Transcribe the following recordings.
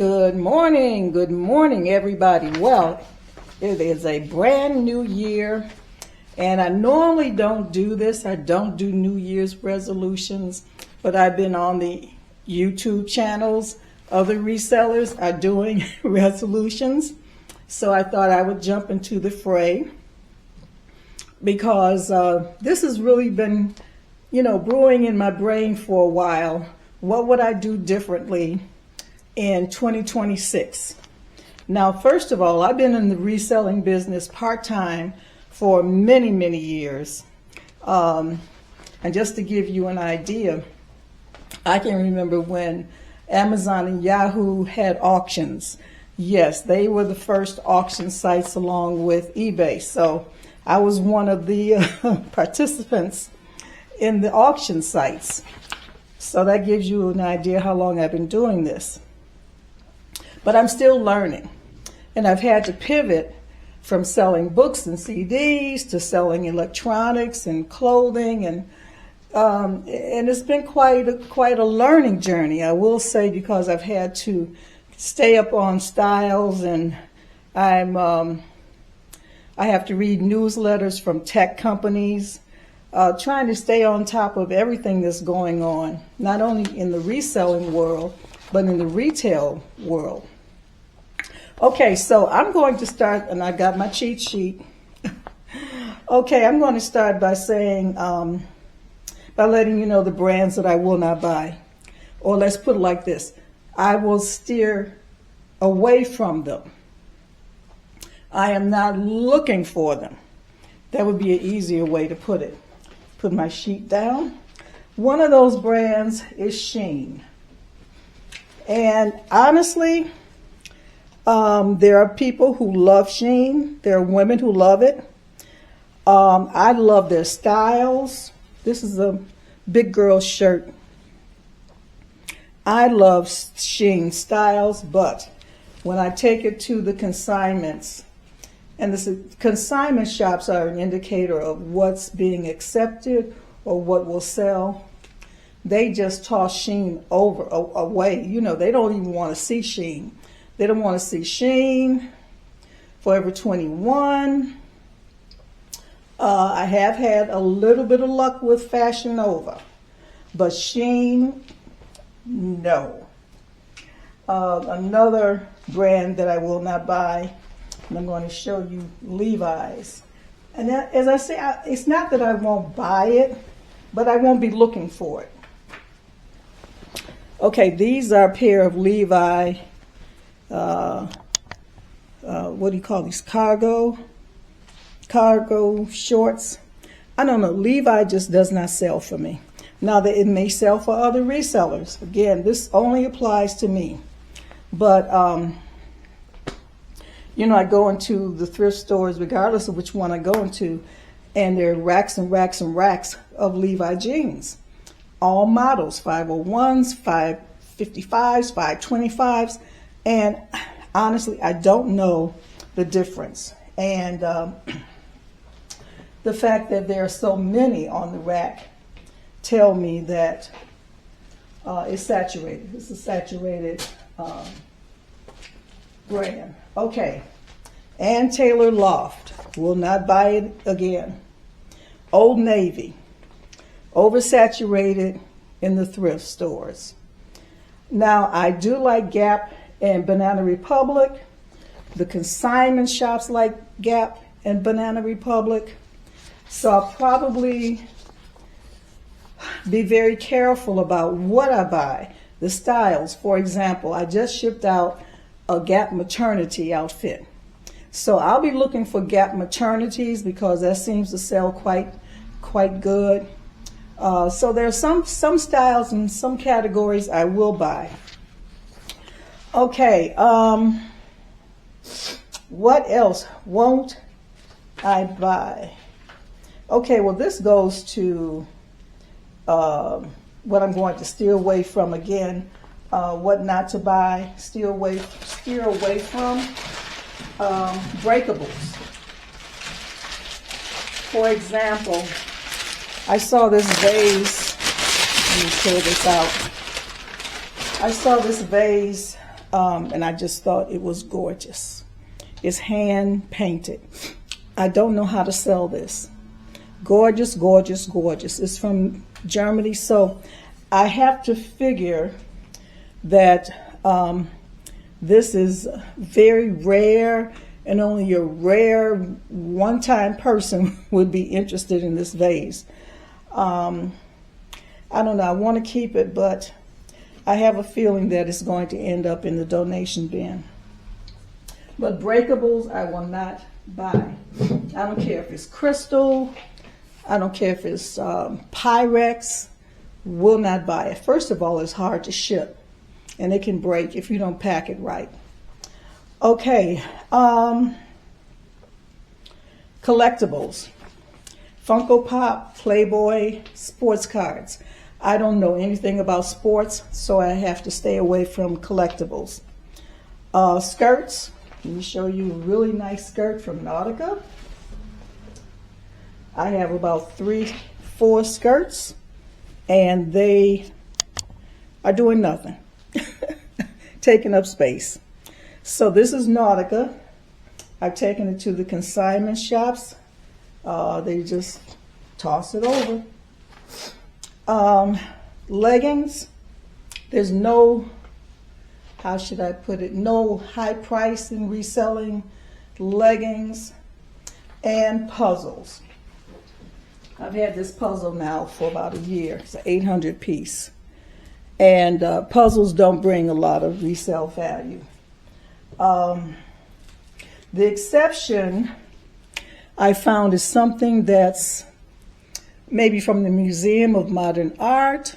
Good morning, everybody. Well, it is a brand new year, and I normally don't do this. I don't do New Year's resolutions, but I've been on the YouTube channels. Other resellers are doing resolutions, so I thought I would jump into the fray because this has really been, brewing in my brain for a while. What would I do differently in 2026? Now, first of all, I've been in the reselling business part-time for many, many years. And just to give you an idea, I can remember when Amazon and Yahoo had auctions. Yes, they were the first auction sites along with eBay. So I was one of the participants in the auction sites. So that gives you an idea how long I've been doing this. But I'm still learning, and I've had to pivot from selling books and CDs to selling electronics and clothing, and it's been quite a learning journey, I will say, because I've had to stay up on styles, and I have to read newsletters from tech companies, trying to stay on top of everything that's going on, not only in the reselling world, but in the retail world. Okay, so I'm going to start, and I got my cheat sheet. Okay, I'm going to start by saying, by letting you know the brands that I will not buy. Or let's put it like this: I will steer away from them. I am not looking for them. That would be an easier way to put it. Put my sheet down. One of those brands is Shein. And honestly, there are people who love Shein. There are women who love it. I love their styles. This is a big girl shirt. I love Shein styles, but when I take it to the consignments, and the consignment shops are an indicator of what's being accepted or what will sell, they just toss Shein away. They don't even want to see Shein. They don't want to see Shein, Forever 21. I have had a little bit of luck with Fashion Nova, but Shein, no. Another brand that I will not buy, and I'm going to show you Levi's. And that, as I say, it's not that I won't buy it, but I won't be looking for it. Okay, these are a pair of Levi, what do you call these? Cargo shorts. I don't know, Levi just does not sell for me. Now that it may sell for other resellers. Again, this only applies to me. But, I go into the thrift stores, regardless of which one I go into, and there are racks and racks and racks of Levi jeans. All models, 501s, 555s, 525s, and honestly, I don't know the difference. And the fact that there are so many on the rack tell me that it's saturated. It's a saturated brand. Okay, Ann Taylor Loft, will not buy it again. Old Navy, oversaturated in the thrift stores. Now, I do like Gap and Banana Republic. The consignment shops like Gap and Banana Republic. So I'll probably be very careful about what I buy. The styles, for example, I just shipped out a Gap maternity outfit. So I'll be looking for Gap maternities because that seems to sell quite good. So there are some styles and some categories I will buy. Okay, what else won't I buy? Okay, well, this goes to what I'm going to steer away from again. What not to buy, steer away from breakables. For example, I saw this vase. Let me pull this out. I saw this vase and I just thought it was gorgeous. It's hand painted. I don't know how to sell this. Gorgeous, gorgeous, gorgeous. It's from Germany, so I have to figure that this is very rare, and only a rare one-time person would be interested in this vase. I don't know, I want to keep it, but I have a feeling that it's going to end up in the donation bin. But breakables, I will not buy. I don't care if it's crystal, I don't care if it's Pyrex, will not buy it. First of all, it's hard to ship, and it can break if you don't pack it right. Okay, collectibles. Funko Pop, Playboy, sports cards. I don't know anything about sports, so I have to stay away from collectibles. Skirts. Let me show you a really nice skirt from Nautica. I have about 3-4 skirts, and they are doing nothing, taking up space. So this is Nautica. I've taken it to the consignment shops. They just toss it over. Leggings. There's no, how should I put it, no high price in reselling leggings. And puzzles. I've had this puzzle now for about a year. It's an 800 piece. And puzzles don't bring a lot of resale value. The exception I found is something that's maybe from the Museum of Modern Art,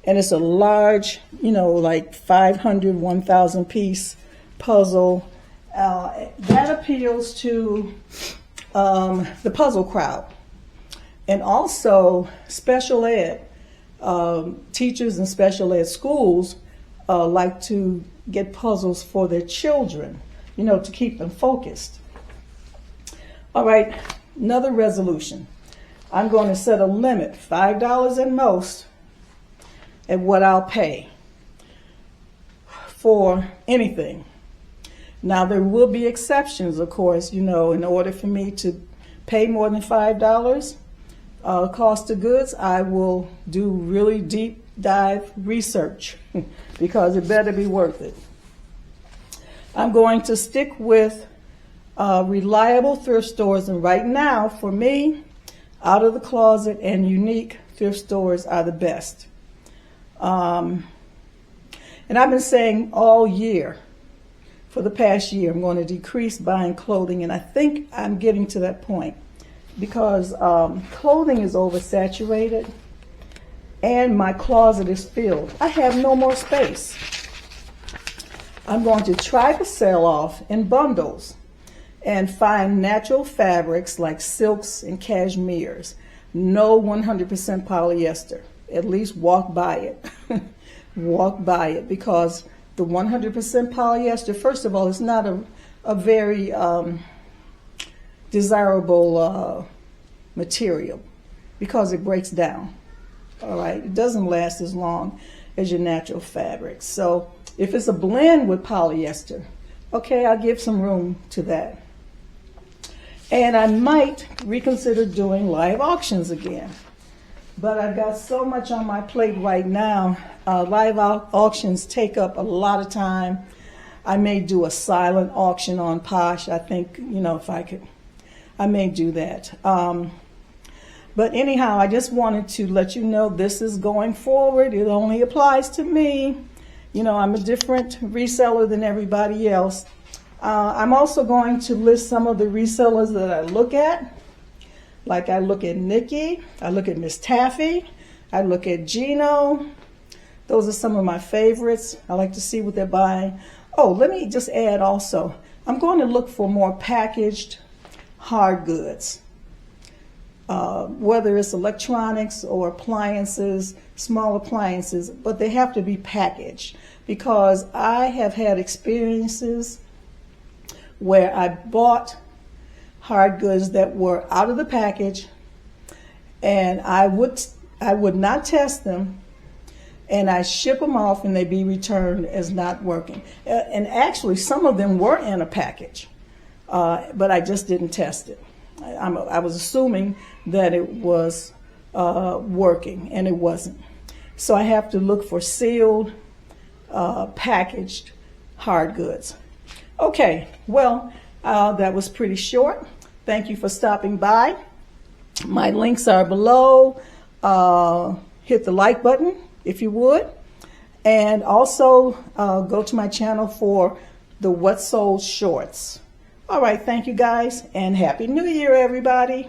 and it's a large, like 500, 1,000 piece puzzle. That appeals to the puzzle crowd. And also special ed. Teachers in special ed schools like to get puzzles for their children, to keep them focused. All right, another resolution. I'm going to set a limit, $5 at most, at what I'll pay for anything. Now, there will be exceptions, of course, in order for me to pay more than $5, cost of goods, I will do really deep dive research because it better be worth it. I'm going to stick with reliable thrift stores, and right now, for me, Out of the Closet and Unique thrift stores are the best. And I've been saying all year, for the past year, I'm going to decrease buying clothing, and I think I'm getting to that point because clothing is oversaturated and my closet is filled. I have no more space. I'm going to try to sell off in bundles and find natural fabrics like silks and cashmeres. No 100% polyester. At least walk by it. Walk by it, because the 100% polyester, first of all, is not a very desirable material because it breaks down. All right, it doesn't last as long as your natural fabrics. So if it's a blend with polyester, okay, I'll give some room to that. And I might reconsider doing live auctions again. But I've got so much on my plate right now. Live auctions take up a lot of time. I may do a silent auction on Posh. I think, if I could, I may do that. But anyhow, I just wanted to let you know this is going forward. It only applies to me. I'm a different reseller than everybody else. I'm also going to list some of the resellers that I look at. Like I look at Nikki, I look at Miss Taffy, I look at Gino. Those are some of my favorites. I like to see what they're buying. Oh, let me just add also, I'm going to look for more packaged hard goods. Whether it's electronics or appliances, small appliances, but they have to be packaged, because I have had experiences where I bought hard goods that were out of the package, and I would not test them, and I ship them off and they be returned as not working. And actually, some of them were in a package, but I just didn't test it. I was assuming that it was working, and it wasn't. So I have to look for sealed, packaged hard goods. Okay, well, that was pretty short. Thank you for stopping by. My links are below. Hit the like button if you would. And also go to my channel for the What Sold Shorts. All right, thank you guys, and Happy New Year, everybody.